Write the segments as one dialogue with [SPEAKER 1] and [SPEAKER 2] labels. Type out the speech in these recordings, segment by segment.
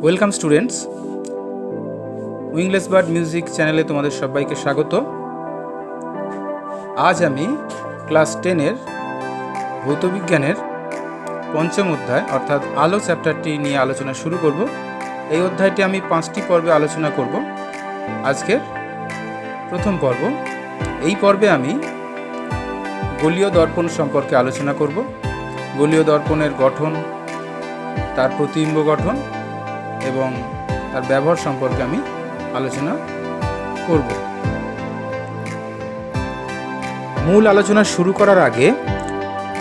[SPEAKER 1] Welcome students, উইংলেস bird music চ্যানেলে তোমাদের সবাইকে স্বাগত। আজ আমি ক্লাস 10-এর ভৌতবিজ্ঞানের পঞ্চম অধ্যায় অর্থাৎ আলো চ্যাপ্টারটি নিয়ে আলোচনা শুরু করব। এই অধ্যায়টি আমি 5টি পর্বে আলোচনা করব। আজকের প্রথম পর্ব। এই পর্বে আমি গোলীয় দর্পণ সম্পর্কে আলোচনা করব। গোলীয় দর্পণের গঠন, তার প্রতিবিম্ব গঠন এবং তার ব্যবহার সম্পর্কে আমি আলোচনা করব। মূল আলোচনা শুরু করার আগে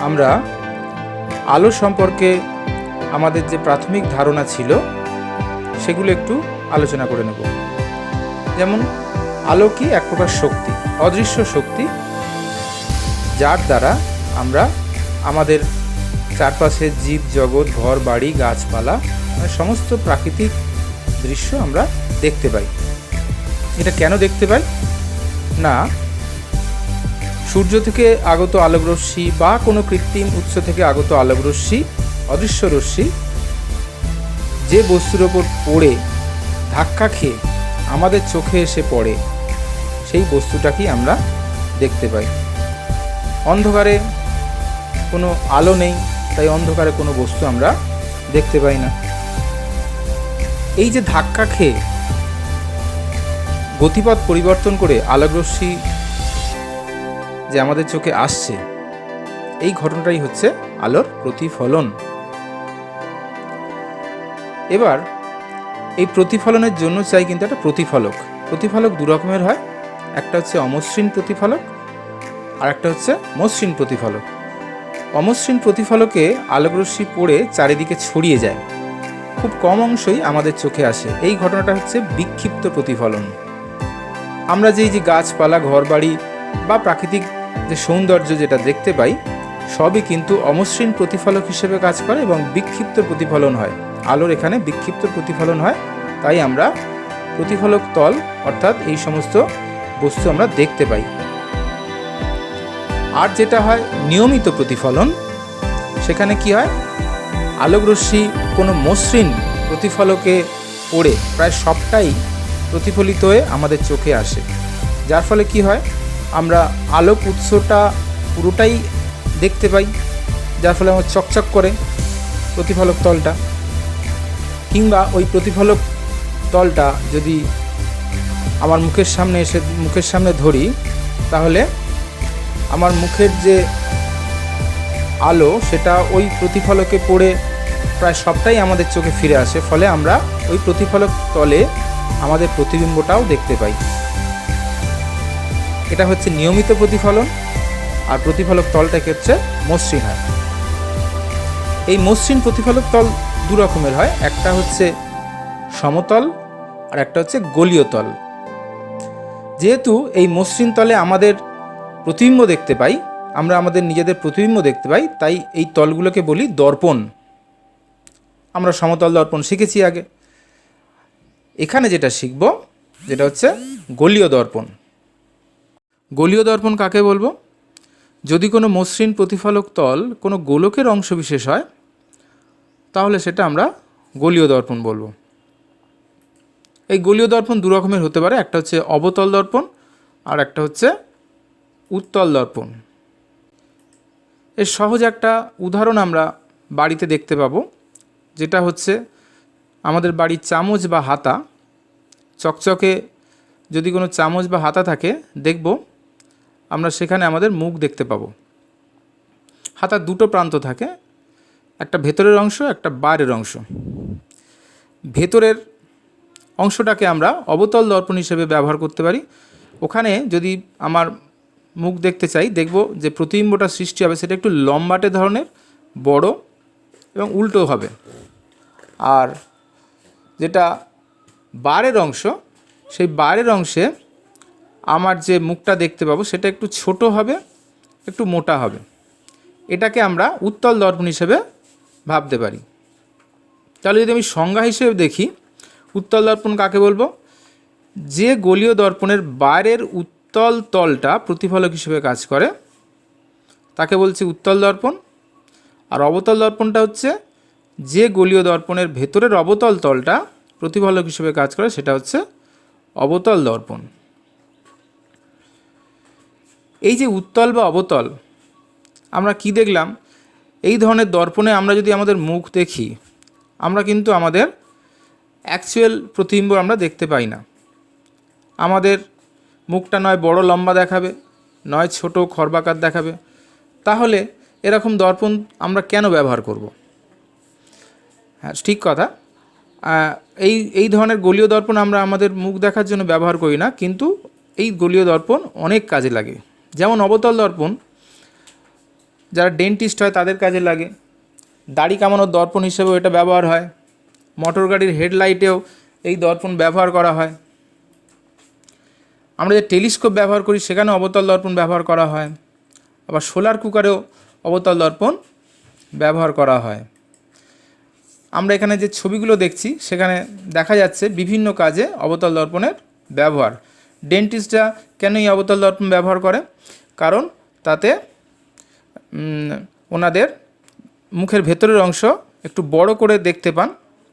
[SPEAKER 1] আমরা আলো সম্পর্কে আমাদের যে প্রাথমিক ধারণা ছিল সেগুলো একটু আলোচনা করে নেব। যেমন আলো কি? এক প্রকার শক্তি, অদৃশ্য শক্তি, যার দ্বারা আমরা আমাদের চারপাশের জীব জগৎ, ঘর বাড়ি, গাছপালা, সমস্ত প্রাকৃতিক দৃশ্য আমরা দেখতে পাই। এটা কেন দেখতে পাই? না, সূর্য থেকে আগত আলোকরশ্মি বা কোনো কৃত্রিম উৎস থেকে আগত আলোকরশ্মি, অদৃশ্য রশ্মি যে বস্তুর ওপর পড়ে ধাক্কা খেয়ে আমাদের চোখে এসে পড়ে, সেই বস্তুটাকেই আমরা দেখতে পাই। অন্ধকারে কোনো আলো নেই, তাই অন্ধকারে কোনো বস্তু আমরা দেখতে পাই না। এই যে ধাক্কা খেয়ে গতিপথ পরিবর্তন করে আলোকরশ্মি যে আমাদের চোখে আসছে, এই ঘটনাটাই হচ্ছে আলোর প্রতিফলন। এবার এই প্রতিফলনের জন্য চাই কিন্তু একটা প্রতিফলক। প্রতিফলক দু রকমের হয়, একটা হচ্ছে অমসৃণ প্রতিফলক আর একটা হচ্ছে মসৃণ প্রতিফলক। অমসৃণ প্রতিফলকে আলোকরশ্মি পড়ে চারিদিকে ছড়িয়ে যায়, খুব কম অংশই আমাদের চোখে আসে। এই ঘটনাটা হচ্ছে বিক্ষিপ্ত প্রতিফলন। আমরা যে গাছপালা, ঘরবাড়ি বা প্রাকৃতিক যে সৌন্দর্য যেটা দেখতে পাই, সবই কিন্তু অমসৃণ প্রতিফলক হিসেবে কাজ করে এবং বিক্ষিপ্ত প্রতিফলন হয়। আলোর এখানে বিক্ষিপ্ত প্রতিফলন হয়, তাই আমরা প্রতিফলক তল অর্থাৎ এই সমস্ত বস্তু আমরা দেখতে পাই। আর যেটা হয় নিয়মিত প্রতিফলন, সেখানে কি হয়? আলোকরশ্মি কোনো মসৃণ প্রতিফলকে পড়ে প্রায় সবটাই প্রতিফলিত হয়ে আমাদের চোখে আসে, যার ফলে কি হয়? আমরা আলোক উৎসটা পুরোটাই দেখতে পাই, যার ফলে আমার চকচক করে প্রতিফলক তলটা। কিংবা ওই প্রতিফলক তলটা যদি আমার মুখের সামনে ধরি, তাহলে আমার মুখের যে আলো সেটা ওই প্রতিফলকে পড়ে প্রায় সবটাই আমাদের চোখে ফিরে আসে, ফলে আমরা ওই প্রতিফলক তলে আমাদের প্রতিবিম্বটাও দেখতে পাই। এটা হচ্ছে নিয়মিত প্রতিফলন, আর প্রতিফলক তলটাকে হচ্ছে মসৃণ হয়। এই মসৃণ প্রতিফলক তল দু রকমের হয়, একটা হচ্ছে সমতল আর একটা হচ্ছে গোলীয় তল। যেহেতু এই মসৃণ তলে আমাদের প্রতিবিম্ব দেখতে পাই, আমরা আমাদের নিজেদের প্রতিবিম্ব দেখতে পাই, তাই এই তলগুলোকে বলি দর্পণ। আমরা সমতল দর্পণ শিখেছি আগে। এখানে যেটা শিখব যেটা হচ্ছে গোলীয় দর্পণ। গোলীয় দর্পণ কাকে বলবো? যদি কোনো মসৃণ প্রতিফলক তল কোনো গোলকের অংশ বিশেষ হয়, তাহলে সেটা আমরা গোলীয় দর্পণ বলবো। এই গোলীয় দর্পণ দু রকমের হতে পারে, একটা হচ্ছে অবতল দর্পণ আর একটা হচ্ছে উত্তল দর্পণ। এর সহজ একটা উদাহরণ আমরা বাড়িতে দেখতে পাবো, যেটা হচ্ছে আমাদের বাড়ির চামচ বা হাতা। চকচকে যদি কোনো চামচ বা হাতা থাকে, দেখব আমরা সেখানে আমাদের মুখ দেখতে পাবো। হাতার দুটো প্রান্ত থাকে, একটা ভেতরের অংশ, একটা বাইরের অংশ। ভেতরের অংশটাকে আমরা অবতল দর্পণ হিসেবে ব্যবহার করতে পারি। ওখানে যদি আমার মুখ দেখতে চাই, দেখব যে প্রতিবিম্বটা সৃষ্টি হবে সেটা একটু লম্বাটে ধরনের, বড় এবং উল্টো হবে। আর যেটা বাইরের অংশ, সেই বাইরের অংশে আমার যে মুখটা দেখতে পাবো সেটা একটু ছোট হবে, একটু মোটা হবে। এটাকে আমরা উত্তল দর্পণ হিসেবে ভাবতে পারি। তাহলে যদি আমি সংজ্ঞা হিসেবে দেখি, উত্তল দর্পণ কাকে বলবো? যে গোলীয় দর্পণের বাইরের উত্তল তলটা প্রতিফলক হিসেবে কাজ করে, তাকে বলছি উত্তল দর্পণ। আর অবতল দর্পণটা হচ্ছে যে গোলীয় দর্পণের ভেতরের অবতল তলটা প্রতিফলক হিসেবে কাজ করে সেটা হচ্ছে অবতল দর্পণ। এই যে উত্তল বা অবতল, আমরা কি দেখলাম, এই ধরনের দর্পণে আমরা যদি আমাদের মুখ দেখি, আমরা কিন্তু আমাদের অ্যাকচুয়াল প্রতিবিম্ব আমরা দেখতে পাই না। আমাদের মুখটা নয় বড় লম্বা দেখাবে, নয় ছোট খর্বাকার দেখাবে। তাহলে এরকম দর্পণ আমরা কেন ব্যবহার করব? হ্যাঁ, ঠিক কথা। এই ধরনের গোলীয় দর্পণ আমরা আমাদের মুখ দেখার জন্য ব্যবহার করি না, কিন্তু এই গোলীয় দর্পণ অনেক কাজে লাগে। যেমন অবতল দর্পণ যারা ডেন্টিস্ট হয় তাদের কাজে লাগে, দাড়ি কামানোর দর্পণ হিসেবেও এটা ব্যবহার হয়, মোটর গাড়ির হেডলাইটেও এই দর্পণ ব্যবহার করা হয়। আমরা যে টেলিস্কোপ ব্যবহার করি সেখানেও অবতল দর্পণ ব্যবহার করা হয়। আবার সোলার কুকারেও অবতল দর্পণ ব্যবহার করা হয়। আমরা এখানে যে ছবিগুলো দেখছি সেখানে দেখা যাচ্ছে বিভিন্ন কাজে অবতল দর্পণের ব্যবহার। ডেন্টিস্টরা কেন এই অবতল দর্পণ ব্যবহার করে? কারণ তাতে ওনাদের মুখের ভেতরের অংশ একটু বড় করে দেখতে পান,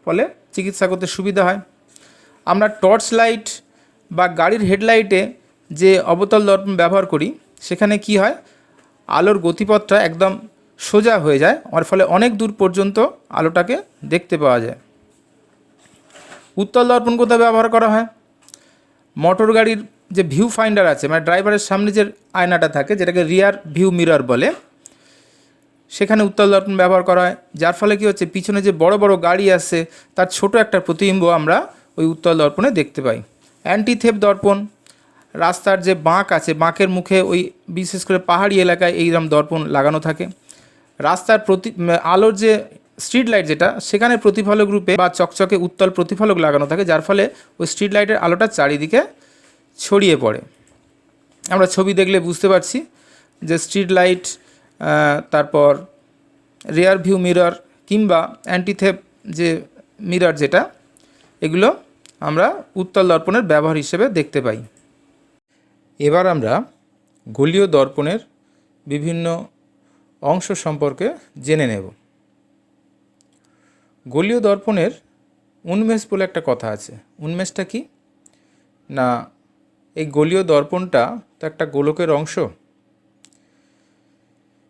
[SPEAKER 1] ফলে চিকিৎসা করতে সুবিধা হয়। আমরা টর্চ লাইট বা গাড়ির হেডলাইটে যে অবতল দর্পণ ব্যবহার করি সেখানে কি হয়, আলোর গতিপথটা একদম সোজা হয়ে যায়, আর ফলে অনেক দূর পর্যন্ত আলোটাকে দেখতে পাওয়া যায়। উত্তল দর্পণ কোথায় ব্যবহার করা হয়? মোটর গাড়ির যে ভিউ ফাইন্ডার আছে, মানে ড্রাইভারের সামনে যে আয়নাটা থাকে, যেটাকে রিয়ার ভিউ মিরর বলে, সেখানে উত্তল দর্পণ ব্যবহার করা হয়। যার ফলে কী হচ্ছে, পিছনে যে বড় বড় গাড়ি আছে তার ছোট একটা প্রতিবিম্ব আমরা ওই উত্তল দর্পণে দেখতে পাই। অ্যান্টিথেপ দর্পণ, রাস্তার যে বাঁক আছে, বাঁকের মুখে ওই বিশেষ করে পাহাড়ি এলাকায় এইরকম দর্পণ লাগানো থাকে। রাস্তার আলোর যে স্ট্রিট লাইট যেটা, সেখানে প্রতিফলক রূপে বা চকচকে উত্তল প্রতিফলক লাগানো থাকে, যার ফলে ওই স্ট্রিট লাইটের আলোটা চারিদিকে ছড়িয়ে পড়ে। আমরা ছবি দেখলে বুঝতে পারছি যে স্ট্রিট লাইট, তারপর রিয়ার ভিউ মিরর কিংবা অ্যান্টিথেপ যে মিরর যেটা, এগুলো আমরা উত্তল দর্পণের ব্যবহার হিসেবে দেখতে পাই। এবার আমরা গোলীয় দর্পণের বিভিন্ন অংশ সম্পর্কে জেনে নেব। গোলীয় দর্পণের উন্মেষ বলে একটা কথা আছে। উন্মেষটা কি না, এই গোলীয় দর্পণটা তো একটা গোলকের অংশ।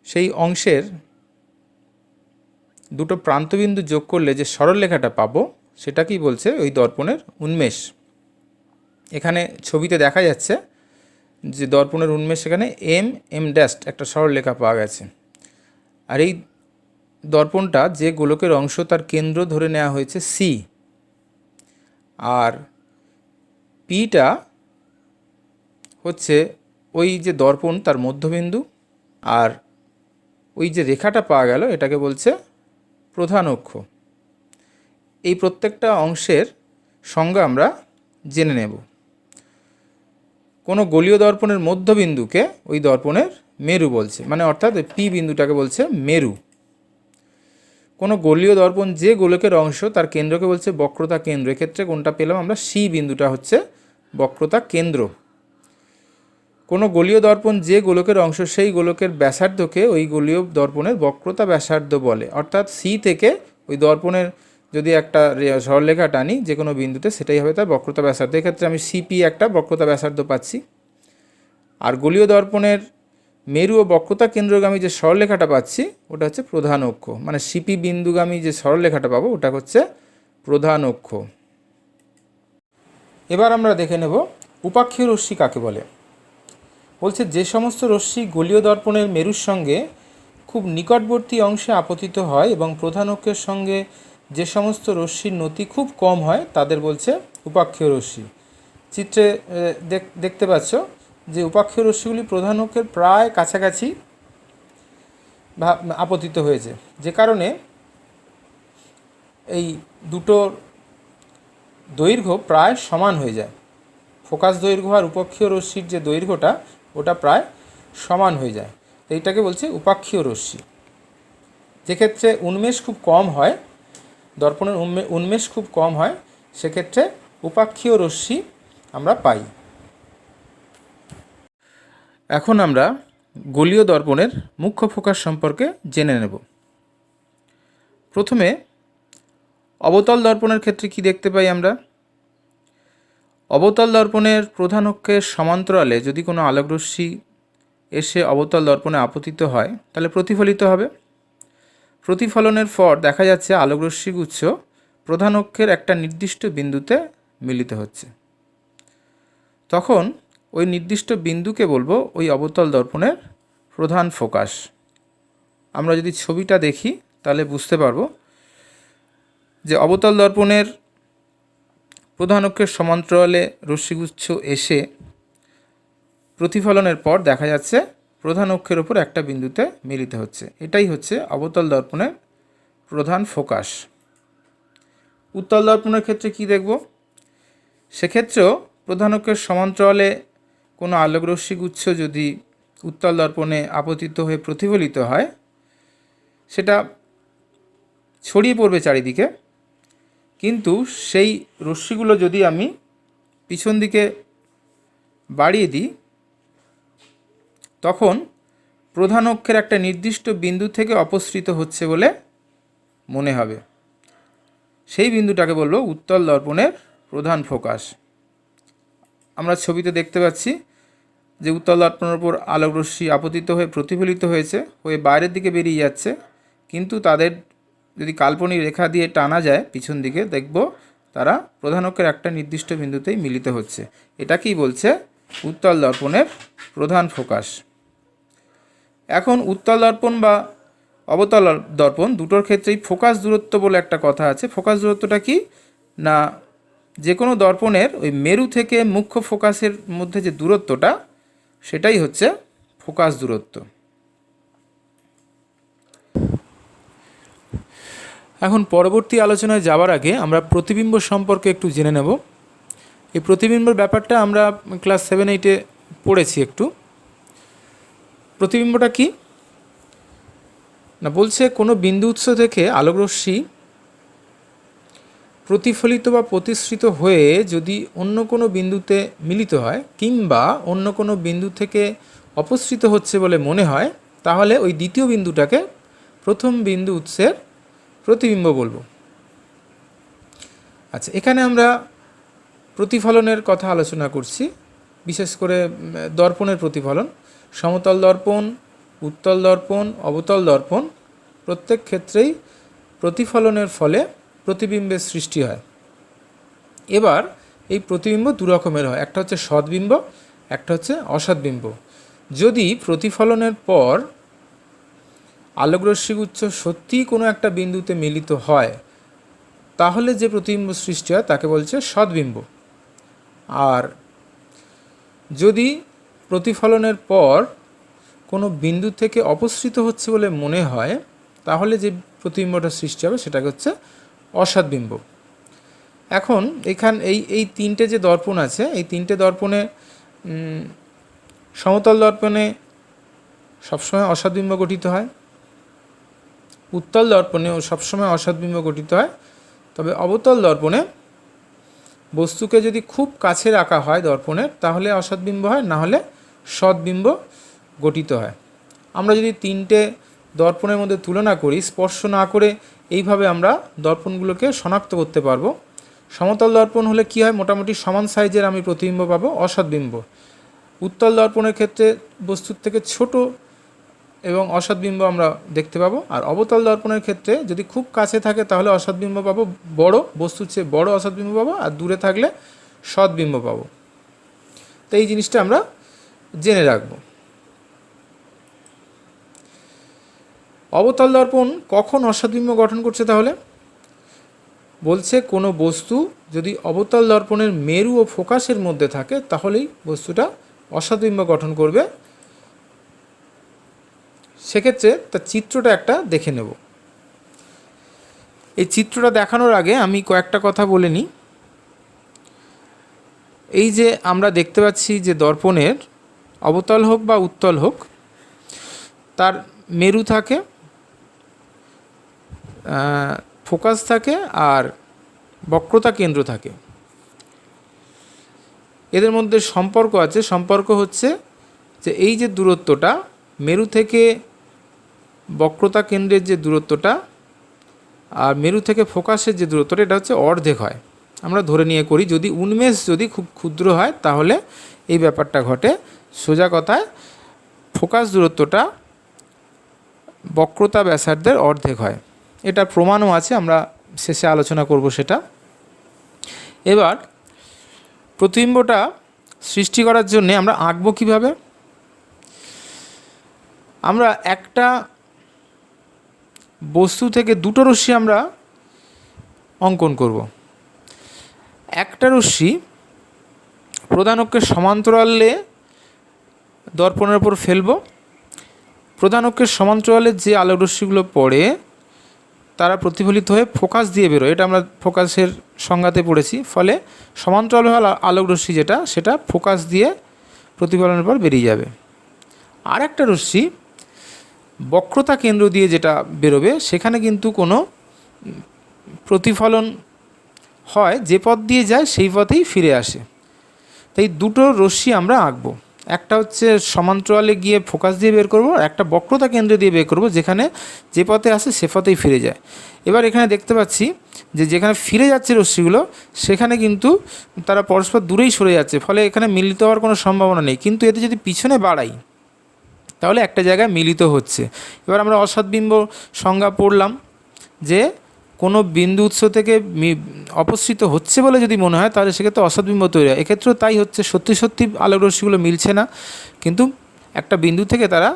[SPEAKER 1] সেই অংশের দুটো প্রান্তবিন্দু যোগ করলে যে সরলরেখাটা পাবো সেটাকেই বলছে ওই দর্পণের উন্মেষ। এখানে ছবিতে দেখা যাচ্ছে যে দর্পণের উন্মেষ, এখানে এম ড্যাস্ট একটা সরলরেখা পাওয়া গেছে। আর এই দর্পণটা যে গোলকের অংশ তার কেন্দ্র ধরে নেওয়া হয়েছে সি, আর পিটা হচ্ছে ওই যে দর্পণ তার মধ্যবিন্দু, আর ওই যে রেখাটা পাওয়া গেল এটাকে বলছে প্রধান অক্ষ। এই প্রত্যেকটা অংশের সংজ্ঞা আমরা জেনে নেব। কোনো গোলীয় দর্পণের মধ্যবিন্দুকে ওই দর্পণের মেরু বলছে, মানে অর্থাৎ ওই পি বিন্দুটাকে বলছে মেরু। কোনো গোলীয় দর্পণ যে গোলকের অংশ তার কেন্দ্রকে বলছে বক্রতা কেন্দ্র। এক্ষেত্রে কোনটা পেলাম আমরা, সি বিন্দুটা হচ্ছে বক্রতা কেন্দ্র। কোনো গোলীয় দর্পণ যে গোলকের অংশ সেই গোলকের ব্যাসার্ধকে ওই গোলীয় দর্পণের বক্রতা ব্যাসার্ধ বলে। অর্থাৎ সি থেকে ওই দর্পণের যদি একটা সরলরেখা টানি যে কোনো বিন্দুতে, সেটাই হবে তার বক্রতা ব্যাসার্ধ। এক্ষেত্রে আমি সিপি একটা বক্রতা ব্যাসার্ধ পাচ্ছি। আর গোলীয় দর্পণের মেরু ও বক্রতা কেন্দ্রগামী যে সরলরেখাটা পাচ্ছি ওটা হচ্ছে প্রধান অক্ষ, মানে সিপি বিন্দুগামী যে সরলরেখাটা পাবো ওটা হচ্ছে প্রধান অক্ষ। এবার আমরা দেখে নেব উপাক্ষীয় রশ্মি কাকে বলে। বলছে যে সমস্ত রশ্মি গোলীয় দর্পণের মেরুর সঙ্গে খুব নিকটবর্তী অংশে আপতিত হয় এবং প্রধান অক্ষের সঙ্গে যে সমস্ত রশ্মির নতি খুব কম হয় তাদের বলছে উপাক্ষীয় রশ্মি। চিত্রে দেখতে পাচ্ছ যে উপাক্ষীয় রশ্মিগুলি প্রধান অক্ষের প্রায় কাছাকাছি আপতিত হয়েছে, যে কারণে এই দুটোর দৈর্ঘ্য প্রায় সমান হয়ে যায়। ফোকাস দৈর্ঘ্য আর উপাক্ষীয় রশ্মির যে দৈর্ঘ্যটা ওটা প্রায় সমান হয়ে যায়। এইটাকে বলছে উপাক্ষীয় রশ্মি। যেক্ষেত্রে উন্মেষ খুব কম হয়, দর্পণের উন্মেষ খুব কম হয়, সেক্ষেত্রে উপাক্ষীয় রশ্মি আমরা পাই। এখন আমরা গোলীয় দর্পণের মুখ্য ফোকাস সম্পর্কে জেনে নেব। প্রথমে অবতল দর্পণের ক্ষেত্রে কি দেখতে পাই আমরা? অবতল দর্পণের প্রধান অক্ষের সমান্তরালে যদি কোনো আলোকরশ্মি এসে অবতল দর্পণে আপতিত হয় তাহলে প্রতিফলিত হবে। প্রতিফলনের পর দেখা যাচ্ছে আলোকরশ্মিগুচ্ছ প্রধান অক্ষের একটা নির্দিষ্ট বিন্দুতে মিলিত হচ্ছে। তখন ওই নির্দিষ্ট বিন্দুকে বলবো ওই অবতল দর্পণের প্রধান ফোকাস। আমরা যদি ছবিটা দেখি তাহলে বুঝতে পারবো যে অবতল দর্পণের প্রধান অক্ষের সমান্তরালে রশ্মিগুচ্ছ এসে প্রতিফলনের পর দেখা যাচ্ছে প্রধান অক্ষের ওপর একটা বিন্দুতে মিলিত হচ্ছে। এটাই হচ্ছে অবতল দর্পণের প্রধান ফোকাস। উত্তল দর্পণের ক্ষেত্রে কি দেখব? সেক্ষেত্রেও প্রধান অক্ষের সমান্তরালে কোনো আলোকরশ্মিগুচ্ছ যদি উত্তল দর্পণে আপতিত হয়ে প্রতিফলিত হয় সেটা ছড়িয়ে পড়বে চারিদিকে, কিন্তু সেই রশ্মিগুলো যদি আমি পিছন দিকে বাড়িয়ে দিই তখন প্রধান অক্ষের একটা নির্দিষ্ট বিন্দু থেকে অপসৃত হচ্ছে বলে মনে হবে। সেই বিন্দুটাকে বলবো উত্তল দর্পণের প্রধান ফোকাস। আমরা ছবিতে দেখতে পাচ্ছি যে উত্তল দর্পণের উপর আলোকরশ্মি আপতিত হয়ে প্রতিফলিত হয়ে বাইরের দিকে বেরিয়ে যাচ্ছে, কিন্তু তাদের যদি কাল্পনিক রেখা দিয়ে টানা যায় পিছন দিকে দেখব তারা প্রধান অক্ষের একটা নির্দিষ্ট বিন্দুতেই মিলিত হচ্ছে। এটাকেই বলছে উত্তল দর্পণের প্রধান ফোকাস। এখন উত্তল দর্পণ বা অবতল দর্পণ দুটোর ক্ষেত্রেই ফোকাস দূরত্ব বলে একটা কথা আছে। ফোকাস দূরত্বটা কি না, যে কোনো দর্পণের ওই মেরু থেকে মুখ্য ফোকাসের মধ্যে যে দূরত্বটা সেটাই হচ্ছে ফোকাস দূরত্ব। এখন পরবর্তী আলোচনায় যাওয়ার আগে আমরা প্রতিবিম্ব সম্পর্কে একটু জেনে নেব। এই প্রতিবিম্বের ব্যাপারটা আমরা ক্লাস 7-8-এ পড়েছি একটু। প্রতিবিম্বটা কি না, বলছে কোনো বিন্দু উৎস থেকে আলোকরশ্মি প্রতিফলিত বা প্রতিসৃত হয়ে যদি অন্য কোনো বিন্দুতে মিলিত হয় কিংবা অন্য কোনো বিন্দু থেকে অপসৃত হচ্ছে বলে মনে হয় তাহলে ওই দ্বিতীয় বিন্দুটাকে প্রথম বিন্দু উৎসের প্রতিবিম্ব বলবো। আচ্ছা, এখানে আমরা প্রতিফলনের কথা আলোচনা করছি, বিশেষ করে দর্পণের প্রতিফলন। সমতল দর্পণ, উত্তল দর্পণ, অবতল দর্পণ প্রত্যেক ক্ষেত্রেই প্রতিফলনের ফলে প্রতিবিম্বের সৃষ্টি হয়। এবার এই প্রতিবিম্ব দু রকমের হয়, একটা হচ্ছে সদ্বিম্ব, একটা হচ্ছে অসদ্বিম্ব। যদি প্রতিফলনের পর আলোকরশ্মিগুচ্ছ সত্যিই কোনো একটা বিন্দুতে মিলিত হয় তাহলে যে প্রতিবিম্ব সৃষ্টি হয় তাকে বলছে সদ্বিম্ব। আর যদি প্রতিফলনের পর কোনো বিন্দু থেকে অপসৃত হচ্ছে বলে মনে হয় তাহলে যে প্রতিবিম্বটা সৃষ্টি হবে সেটাকে হচ্ছে অসদ্বিম্ব। এখন এই তিনটে যে দর্পণ আছে, এই তিনটে দর্পণে সমতল দর্পণে সবসময় অসদ্বিম্ব গঠিত হয়, উত্তল দর্পণেও সবসময় অসদ্বিম্ব গঠিত হয়, তবে অবতল দর্পণে বস্তুকে যদি খুব কাছে রাখা হয় দর্পণের তাহলে অসদ্বিম্ব হয়, না হলে সদ্বিম্ব গঠিত হয়। আমরা যদি তিনটে দর্পণের মধ্যে তুলনা করি, স্পর্শ না করে এইভাবে আমরা দর্পণগুলোকে শনাক্ত করতে পারবো। সমতল দর্পণ হলে কি হয়, মোটামুটি সমান সাইজের আমি প্রতিবিম্ব পাবো, অসদ্বিম্ব। উত্তল দর্পণের ক্ষেত্রে বস্তুর থেকে ছোট এবং অসদ্বিম্ব আমরা দেখতে পাবো। আর অবতল দর্পণের ক্ষেত্রে যদি খুব কাছে থাকে তাহলে অসদ্বিম্ব পাবো, বড় বস্তুর চেয়ে বড় অসদ্বিম্ব পাবো, আর দূরে থাকলে সদ্বিম্ব পাবো। তো এই জিনিসটা আমরা জেনে রাখবো। অবতল দর্পণ কখন অসদ্বিম্ব গঠন করছে তাহলে? বলছে কোনো বস্তু যদি অবতল দর্পণের মেরু ও ফোকাসের মধ্যে থাকে তাহলেই বস্তুটা অসদ্বিম্ব গঠন করবে। সেক্ষেত্রে তার চিত্রটা একটা দেখে নেব। এই চিত্রটা দেখানোর আগে আমি কয়েকটা কথা বলে নিই। এই যে আমরা দেখতে পাচ্ছি যে দর্পণের অবতল হোক বা উত্তল হোক তার মেরু থাকে, ফোকাস থাকে আর বক্রতা কেন্দ্র থাকে। এদের মধ্যে সম্পর্ক আছে। সম্পর্ক হচ্ছে যে এই যে দূরত্বটা মেরু থেকে বক্রতা কেন্দ্রের যে দূরত্বটা আর মেরু থেকে ফোকাসের যে দূরত্বটা এটা হচ্ছে অর্ধেক হয়, আমরা ধরে নিয়ে করি। যদি উন্মেষ যদি খুব ক্ষুদ্র হয় তাহলে এই ব্যাপারটা ঘটে। সোজা কথায় ফোকাস দূরত্বটা বক্রতা ব্যাসার্ধের অর্ধেক হয়, এটা প্রমাণও আছে, আমরা শেষে আলোচনা করব সেটা। এবার প্রতিবিম্বটা সৃষ্টি করার জন্যে আমরা আঁকবো কীভাবে? আমরা একটা বস্তু থেকে দুটো রশ্মি আমরা অঙ্কন করব। একটা রশ্মি প্রধান অক্ষের সমান্তরালে দর্পণের উপর ফেলব। প্রধান অক্ষের সমান্তরালে যে আলোক রশ্মিগুলো পড়ে তারা প্রতিফলিত হয়ে ফোকাস দিয়ে বেরোয়, এটা আমরা ফোকাসের সংজ্ঞাতে পড়েছি। ফলে সমান্তরাল আলোক রশ্মি যেটা, সেটা ফোকাস দিয়ে প্রতিফলনের পর বেরিয়ে যাবে। আর একটা রশ্মি বক্রতা কেন্দ্র দিয়ে যেটা বেরোবে, সেখানে কিন্তু কোনো প্রতিফলন হয়, যে পথ দিয়ে যায় সেই পথেই ফিরে আসে। তাই দুটো রশ্মি আমরা আঁকবো, একটা হচ্ছে সমান্তরালে গিয়ে ফোকাস দিয়ে বের করব, আর একটা বক্রতা কেন্দ্র দিয়ে বের করব, যেখানে যে পথে আসে সে পথেই ফিরে যায়। এবার এখানে দেখতে পাচ্ছি যে যেখানে ফিরে যাচ্ছে রশ্মিগুলো সেখানে কিন্তু তারা পরস্পর দূরেই সরে যাচ্ছে, ফলে এখানে মিলিত হওয়ার কোনো সম্ভাবনা নেই। কিন্তু এতে যদি পিছনে বাড়াই তাহলে একটা জায়গায় মিলিত হচ্ছে। এবার আমরা অসৎবিম্ব সংজ্ঞা পড়লাম যে কোনো বিন্দু উৎস থেকে অপসৃত হচ্ছে বলে যদি মনে হয় তাহলে সেক্ষেত্রে অসৎবিম্ব তৈরি হয়। এক্ষেত্রেও তাই হচ্ছে, সত্যি সত্যি আলোক রশ্মিগুলো মিলছে না, কিন্তু একটা বিন্দু থেকে তারা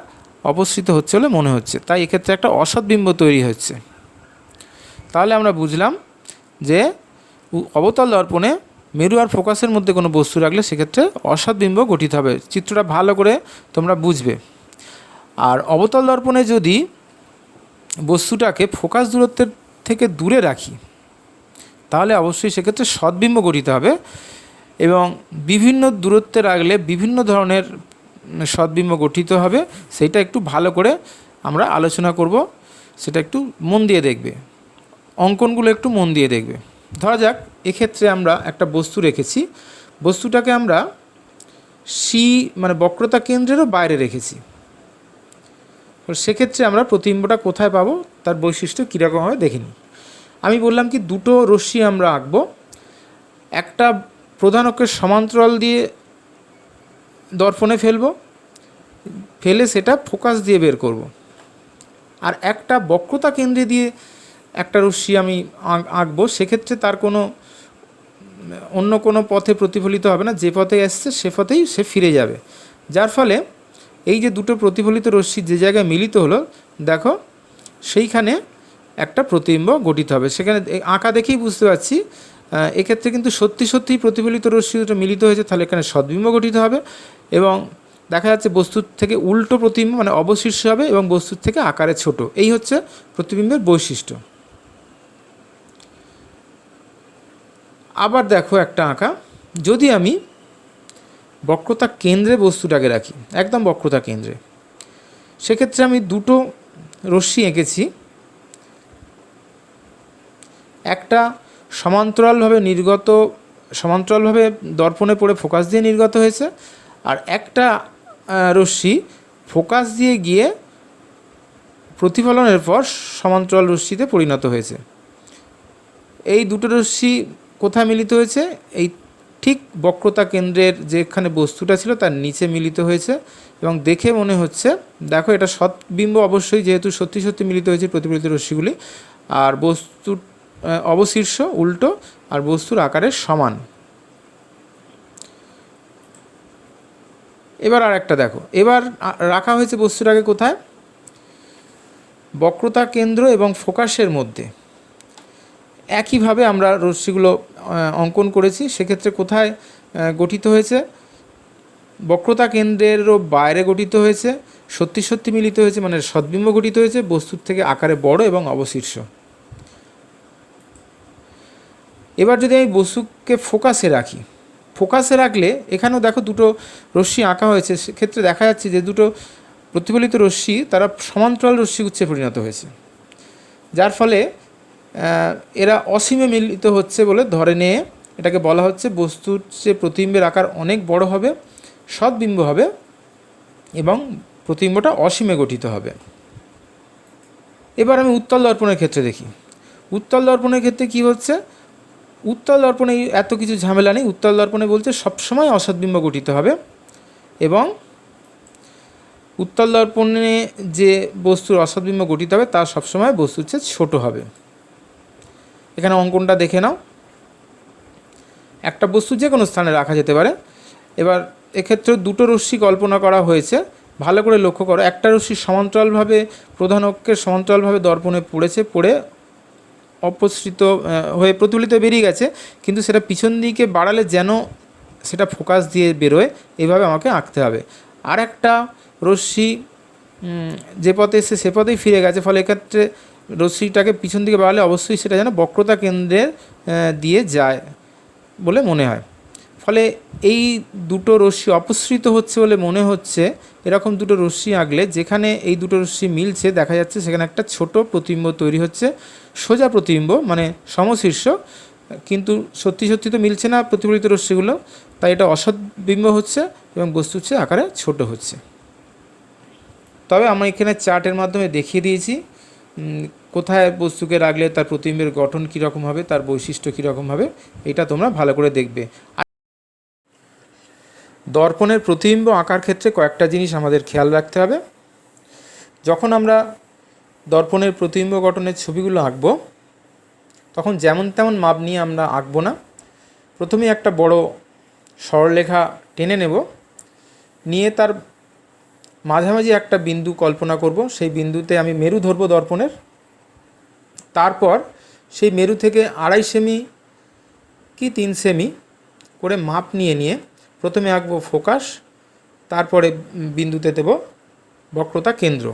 [SPEAKER 1] অপসৃত হচ্ছে বলে মনে হচ্ছে, তাই এক্ষেত্রে একটা অসৎবিম্ব তৈরি হচ্ছে। তাহলে আমরা বুঝলাম যে অবতল দর্পণে মেরু আর ফোকাসের মধ্যে কোনো বস্তু রাখলে সেক্ষেত্রে অসৎবিম্ব গঠিত হবে। চিত্রটা ভালো করে তোমরা বুঝবে। আর অবতল দর্পণে যদি বস্তুটাকে ফোকাস দূরত্বের থেকে দূরে রাখি তাহলে অবশ্যই সেক্ষেত্রে সৎবিম্ব গঠিত হবে, এবং বিভিন্ন দূরত্বে রাখলে বিভিন্ন ধরনের সৎবিম্ব গঠিত হবে। সেইটা একটু ভালো করে আমরা আলোচনা করব, সেটা একটু মন দিয়ে দেখবে, অঙ্কনগুলো একটু মন দিয়ে দেখবে। ধরা যাক এক্ষেত্রে আমরা একটা বস্তু রেখেছি, বস্তুটাকে আমরা সি মানে বক্রতা কেন্দ্রেরও বাইরে রেখেছি। সেক্ষেত্রে আমরা প্রতিবিম্বটা কোথায় পাবো, তার বৈশিষ্ট্য কীরকম হবে দেখে নিই। আমি বললাম কি দুটো রশ্মি আমরা আঁকবো, একটা প্রধান অক্ষের সমান্তরাল দিয়ে দর্পণে ফেলে সেটা ফোকাস দিয়ে বের করব, আর একটা বক্রতা কেন্দ্রে দিয়ে একটা রশ্মি আমি আঁকবো। সেক্ষেত্রে তার কোনো অন্য কোনো পথে প্রতিফলিত হবে না, যে পথে আসছে সে পথেই সে ফিরে যাবে। যার ফলে এই যে দুটো প্রতিফলিত রশ্মি যে জায়গায় মিলিত হলো, দেখো সেইখানে একটা প্রতিবিম্ব গঠিত হবে। সেখানে আঁকা দেখেই বুঝতে পারছি এক্ষেত্রে কিন্তু সত্যি সত্যিই প্রতিফলিত রশ্মি দুটো মিলিত হয়েছে, তাহলে এখানে সদ্বিম্ব গঠিত হবে। এবং দেখা যাচ্ছে বস্তুর থেকে উল্টো প্রতিবিম্ব মানে অবশীর্ষ হবে, এবং বস্তুর থেকে আকারে ছোট। এই হচ্ছে প্রতিবিম্বের বৈশিষ্ট্য। আবার দেখো একটা আঁকা, যদি আমি বক্রতা কেন্দ্রে বস্তুটাকে রাখি, একদম বক্রতা কেন্দ্রে, সেক্ষেত্রে আমি দুটো রশ্মি এঁকেছি, একটা সমান্তরালভাবে দর্পণে পড়ে ফোকাস দিয়ে নির্গত হয়েছে, আর একটা রশ্মি ফোকাস দিয়ে গিয়ে প্রতিফলনের পর সমান্তরাল রশ্মিতে পরিণত হয়েছে। এই দুটো রশ্মি কোথায় মিলিত হয়েছে? এই ঠিক বক্রতা কেন্দ্রের যেখানে বস্তুটা ছিল তার নিচে মিলিত হয়েছে, এবং দেখে মনে হচ্ছে, দেখো এটা সৎবিম্ব অবশ্যই, যেহেতু সত্যি সত্যি মিলিত হয়েছে প্রতিফলিত রশ্মিগুলি, আর বস্তুর অবশীর্ষ উল্টো, আর বস্তুর আকারের সমান। এবার আর একটা দেখো, এবার রাখা হয়েছে বস্তুটাকে কোথায়? বক্রতা কেন্দ্র এবং ফোকাসের মধ্যে। একইভাবে আমরা রশ্মিগুলো অঙ্কন করেছি। সেক্ষেত্রে কোথায় গঠিত হয়েছে? বক্রতা কেন্দ্রেরও বাইরে গঠিত হয়েছে, সত্যি সত্যি মিলিত হয়েছে, মানে সদ্বিম্ব গঠিত হয়েছে, বস্তুর থেকে আকারে বড় এবং অবশীর্ষ। এবার যদি আমি বস্তুকে ফোকাসে রাখি, ফোকাসে রাখলে এখানেও দেখো দুটো রশ্মি আঁকা হয়েছে। সেক্ষেত্রে দেখা যাচ্ছে যে দুটো প্রতিফলিত রশ্মি তারা সমান্তরাল রশ্মি গুচ্ছে পরিণত হয়েছে, যার ফলে এরা অসীমে মিলিত হচ্ছে বলে ধরে নিয়ে এটাকে বলা হচ্ছে বস্তুর যে প্রতিবিম্বের আকার অনেক বড় হবে, সদ্বিম্ব হবে, এবং প্রতিবিম্বটা অসীমে গঠিত হবে। এবার আমি উত্তল দর্পণের ক্ষেত্রে দেখি, উত্তল দর্পণের ক্ষেত্রে কি হচ্ছে, উত্তল দর্পণে এত কিছু ঝামেলা নেই। উত্তল দর্পণে বলছে সবসময় অসৎবিম্ব গঠিত হবে এবং উত্তল দর্পণে যে বস্তুর অসৎবিম্ব গঠিত হবে তার সবসময় বস্তুর চেয়ে ছোটো হবে। এখানে অঙ্কনটা দেখে নাও, একটা বস্তু যে কোনো স্থানে রাখা যেতে পারে। এবার এক্ষেত্রে দুটো রশ্মি কল্পনা করা হয়েছে, ভালো করে লক্ষ্য করো। একটা রশ্মি সমান্তরালভাবে প্রধান অক্ষের সমান্তরালভাবে দর্পণে পড়েছে, পড়ে অপসৃত হয়ে প্রতিফলিত বেরিয়ে গেছে, কিন্তু সেটা পিছন দিকে বাড়ালে যেন সেটা ফোকাস দিয়ে বেরোয়, এইভাবে আমাকে আঁকতে হবে। আর একটা রশ্মি যে পথে এসে সে পথেই ফিরে গেছে, ফলে এক্ষেত্রে রশ্মিটাকে পিছন দিকে বাড়ালে অবশ্যই সেটা যেন বক্রতা কেন্দ্রের দিয়ে যায় বলে মনে হয়। ফলে এই দুটো রশ্মি অপসৃত হচ্ছে বলে মনে হচ্ছে। এরকম দুটো রশ্মি আঁকলে যেখানে এই দুটো রশ্মি মিলছে দেখা যাচ্ছে সেখানে একটা ছোট প্রতিবিম্ব তৈরি হচ্ছে, সোজা প্রতিবিম্ব মানে সমশীর্ষ, কিন্তু সত্যি সত্যি তো মিলছে না প্রতিফলিত রশ্মিগুলো, তাই এটা অসৎ বিম্ব হচ্ছে এবং বস্তুর চেয়ে আকারে ছোট হচ্ছে। তবে আমরা এখানে চার্টের মাধ্যমে দেখিয়ে দিয়েছি কোথায় বস্তুকে রাখলে তার প্রতিবিম্বের গঠন কীরকম হবে, তার বৈশিষ্ট্য কীরকম হবে, এটা তোমরা ভালো করে দেখবে। দর্পণের প্রতিবিম্ব আঁকার ক্ষেত্রে কয়েকটা জিনিস আমাদের খেয়াল রাখতে হবে। যখন আমরা দর্পণের প্রতিবিম্ব গঠনের ছবিগুলো আঁকব তখন যেমন তেমন মাপ নিয়ে আমরা আঁকব না। প্রথমে একটা বড় সরলরেখা টেনে নেব, নিয়ে তার মাঝামাঝি একটা বিন্দু কল্পনা করব। সেই বিন্দুতে আমি মেরু ধরব দর্পণের। তারপর সেই মেরু থেকে 2.5 সেমি কি 3 সেমি করে মাপ নিয়ে প্রথমে আঁকবো ফোকাস, তারপরে বিন্দুতে দেব বক্রতা কেন্দ্র।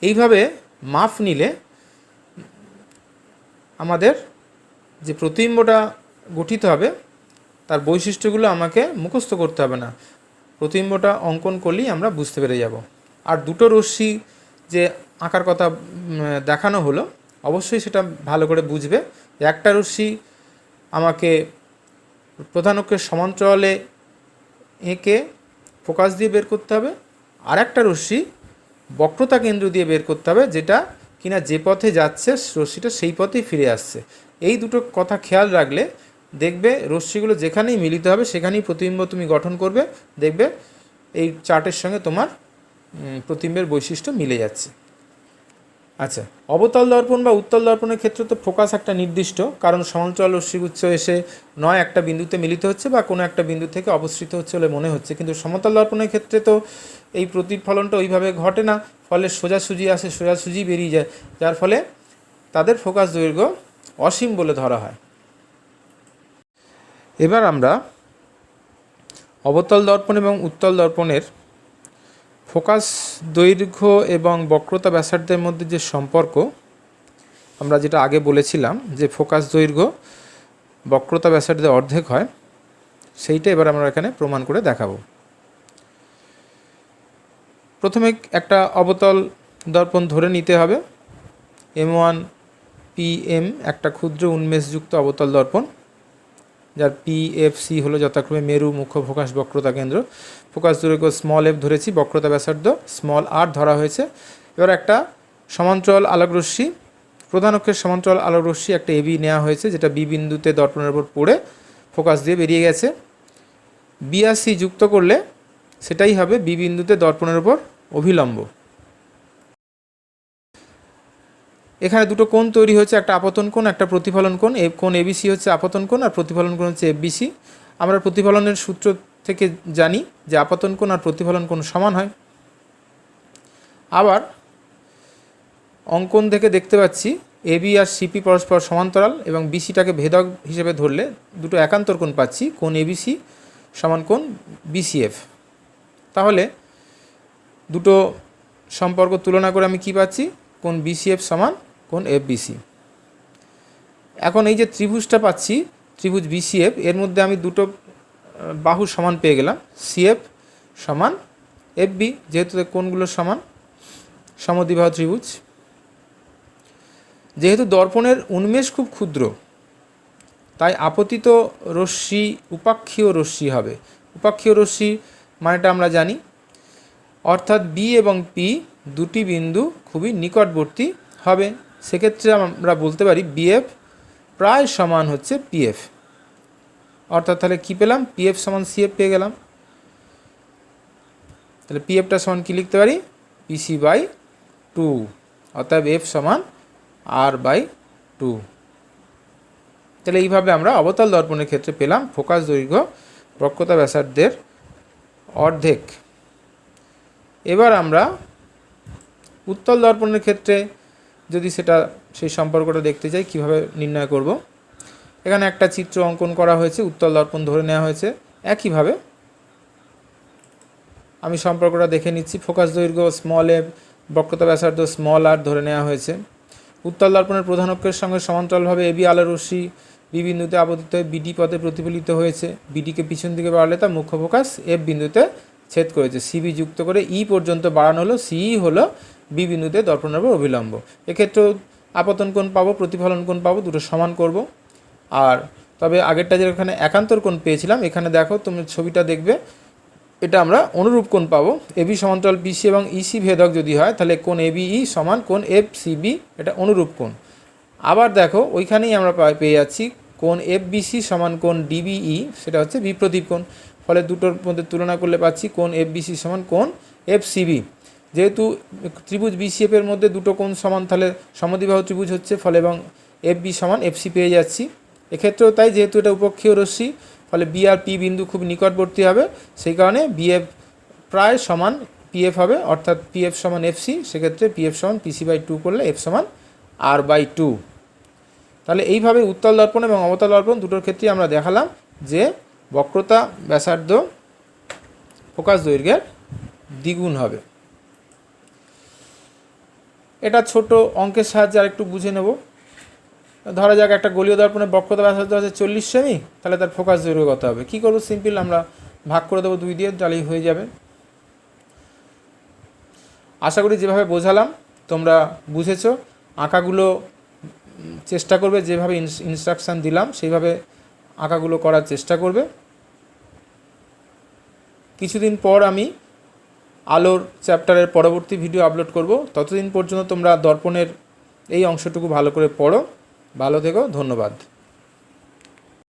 [SPEAKER 1] এইভাবে মাপ নিলে আমাদের যে প্রতিবিম্বটা গঠিত হবে তার বৈশিষ্ট্যগুলো আমাকে মুখস্থ করতে হবে না, প্রতিবিম্বটা অঙ্কন করলেই আমরা বুঝতে পেরে যাব। আর দুটো রশ্মি যে আঁকার কথা দেখানো হলো অবশ্যই সেটা ভালো করে বুঝবে। একটা রশ্মি আমাকে প্রধান অক্ষের সমান্তরালে এঁকে ফোকাস দিয়ে বের করতে হবে, আর একটা রশ্মি বক্রতা কেন্দ্র দিয়ে বের করতে হবে, যেটা কিনা যে পথে যাচ্ছে রশ্মিটা সেই পথেই ফিরে আসছে। এই দুটো কথা খেয়াল রাখলে দেখবে রশ্মিগুলো যেখানেই মিলিত হবে সেখানেই প্রতিবিম্ব তুমি গঠন করবে, দেখবে এই চার্টের সঙ্গে তোমার প্রতিবিম্বের বৈশিষ্ট্য মিলে যাচ্ছে। আচ্ছা, অবতল দর্পণ বা উত্তল দর্পণের ক্ষেত্রে তো ফোকাস একটা নির্দিষ্ট, কারণ সমান্তরাল রশ্মিগুচ্ছ এসে নয় একটা বিন্দুতে মিলিত হচ্ছে বা কোনো একটা বিন্দু থেকে অপসৃত হচ্ছে বলে মনে হচ্ছে, কিন্তু সমতল দর্পণের ক্ষেত্রে তো এই প্রতিফলনটা ওইভাবে ঘটে না, ফলে সোজাসুজি আসে, সোজাসুজি বেরিয়ে যায়, যার ফলে তাদের ফোকাস দৈর্ঘ্য অসীম বলে ধরা হয়। এবার আমরা অবতল দর্পণ এবং উত্তল দর্পণের ফোকাস দৈর্ঘ্য এবং বক্রতা ব্যাসার্ধের মধ্যে যে সম্পর্ক, আমরা যেটা আগে বলেছিলাম যে ফোকাস দৈর্ঘ্য বক্রতা ব্যাসার্ধে অর্ধেক হয়, সেইটা এবার আমরা এখানে প্রমাণ করে দেখাবো। প্রথমে একটা অবতল দর্পণ ধরে নিতে হবে। M1 PM একটা ক্ষুদ্র উন্মেষযুক্ত অবতল দর্পণ, যার PFC হলো যথাক্রমে মেরু, মুখ্য, ফোকাস, বক্রতা কেন্দ্র। ফোকাস দৈর্ঘ্য f ধরেছি, বক্রতা ব্যাসার্ধ r ধরা হয়েছে। এবার একটা সমান্তরাল আলোকরশ্মি, প্রধান অক্ষের সমান্তরাল আলোকরশ্মি একটা AB নেওয়া হয়েছে, যেটা B বিন্দুতে দর্পণের উপর পড়ে ফোকাস দিয়ে বেরিয়ে গেছে। B আর C যুক্ত করলে সেটাই হবে B বিন্দুতে দর্পণের উপর অভিলম্ব। এখানে দুটো কোণ তৈরি হয়েছে, একটা আপতন কোণ, একটা প্রতিফলন কোণ। কোণ ABC হচ্ছে আপতন কোণ আর প্রতিফলন কোণ হচ্ছে FBC। আমরা প্রতিফলনের সূত্র থেকে জানি যে আপতন কোণ আর প্রতিফলন কোণ সমান হয়। আবার অঙ্কন থেকে দেখতে পাচ্ছি AB আর CP পরস্পর সমান্তরাল এবং BCটাকে ভেদক হিসেবে ধরলে দুটো একান্তর কোণ পাচ্ছি, কোণ ABC সমান কোণ BCF। তাহলে দুটো সম্পর্ক তুলনা করে আমি কি পাচ্ছি, কোণ BCF সমান কোণ FBC। এখন এই যে ত্রিভুজটা পাচ্ছি, ত্রিভুজ BCF, এর মধ্যে আমি দুটো বাহু সমান পেয়ে গেলাম, CF সমান FB, যেহেতু কোণগুলো সমান, সমদ্বিবাহু ত্রিভুজ। যেহেতু দর্পণের উন্মেষ খুব ক্ষুদ্র, তাই আপতিত রশ্মি উপাক্ষীয় রশ্মি হবে। উপাক্ষীয় রশ্মি মানেটা আমরা জানি, অর্থাৎ B এবং P দুটি বিন্দু খুবই নিকটবর্তী হবে। সেক্ষেত্রে আমরা বলতে পারি বিএফ প্রায় সমান হচ্ছে পিএফ। অর্থাৎ তাহলে কী পেলাম, পিএফ সমান সিএফ পেয়ে গেলাম। তাহলে পিএফটা সমান কী লিখতে পারি, পিসি বাই 2, অর্থাৎ এফ সমান আর বাই 2। তাহলে এইভাবে আমরা অবতল দর্পণের ক্ষেত্রে পেলাম ফোকাস দৈর্ঘ্য বক্রতা ব্যাসার্ধের অর্ধেক। এবার আমরা উত্তল দর্পণের ক্ষেত্রে যদি সেই সম্পর্কটা দেখতে চাই, কিভাবে নির্ণয় করব। এখানে একটা চিত্র অঙ্কন করা হয়েছে, উত্তল দর্পণ ধরে নেওয়া হয়েছে। একইভাবে আমি সম্পর্কটা দেখে নিচ্ছি। ফোকাস দৈর্ঘ্য স্মল এ, বক্রতা ব্যাসার্ধ স্মল আর ধরে নেওয়া হয়েছে। উত্তল দর্পণের প্রধান অক্ষের সঙ্গে সমান্তরালভাবে এবি আলোর রশ্মি বি বিন্দুতে আপতিত হয়ে বিডি পথে প্রতিফলিত হয়েছে। বিডিকে পিছন দিকে বাড়ালে তা মুখ্য ফোকাস এফ বিন্দুতে ছেদ করেছে। সিবি যুক্ত করে ই পর্যন্ত বাড়ানো হলো, সিই হলো বি বিন্দুতে দর্পণের উপর অভিলম্ব। এক্ষেত্রেও আপতন কোণ পাবো, প্রতিফলন কোণ পাবো, দুটো সমান করব। আর তবে আগেরটা যেখানে একান্তর কোণ পেয়েছিলাম, এখানে দেখো তুমি ছবিটা দেখবে, এটা আমরা অনুরূপ কোণ পাবো। এবি সমান্তরাল পিসি এবং ইসি ভেদক যদি হয়, তাহলে কোণ এবিই সমান কোণ এফ সিবি, এটা অনুরূপ কোণ। আবার দেখো ওইখানেই আমরা পেয়ে যাচ্ছি কোণ এফ বিসি সমান কোণ ডিবিই, সেটা হচ্ছে বিপ্রতীপ কোণ। ফলে দুটোর মধ্যে তুলনা করলে পাচ্ছি কোণ এফ বিসি সমান কোণ এফ সিবি। যেহেতু ত্রিভুজ বিসিএফের মধ্যে দুটো কোণ সমান, তাহলে সমদ্বিবাহু ত্রিভুজ হচ্ছে, ফলে এবং এফ বি সমান এফসি পেয়ে যাচ্ছি। এক্ষেত্রেও তাই, যেহেতু এটা উপক্ষীয় রশ্মি, ফলে বি আর পি বিন্দু খুব নিকটবর্তী হবে, সেই কারণে বিএফ প্রায় সমান পিএফ হবে, অর্থাৎ পিএফ সমান এফসি। সেক্ষেত্রে পিএফ সমান পিসি বাই 2 করলে এফ সমান আর বাই 2। তাহলে এইভাবে উত্তল দর্পণ এবং অবতল দর্পণ দুটোর ক্ষেত্রেই আমরা দেখালাম যে বক্রতা ব্যাসার্ধ ফোকাস দৈর্ঘ্যের দ্বিগুণ হবে। এটা ছোট অঙ্কের সাহায্যে আরেকটু বুঝে নেব। ধরা যাক একটা গোলীয় দর্পণের বক্রতা ব্যাসার্ধ আছে 40 সেমি, তাহলে তার ফোকাস দৈর্ঘ্য কত হবে। কী করবো, সিম্পল আমরা ভাগ করে দেবো 2 দিয়ে, তাহলেই হয়ে যাবে। আশা করি যেভাবে বোঝালাম তোমরা বুঝেছো। আঁকাগুলো চেষ্টা করবে, যেভাবে ইনস্ট্রাকশান দিলাম সেইভাবে আঁকাগুলো করার চেষ্টা করবে। কিছুদিন পর আমি আলোর চ্যাপ্টারের পরবর্তী ভিডিও আপলোড করব। ততদিন পর্যন্ত তোমরা দর্পণের এই অংশটুকু ভালো করে পড়ো। ভালো থেকো, ধন্যবাদ।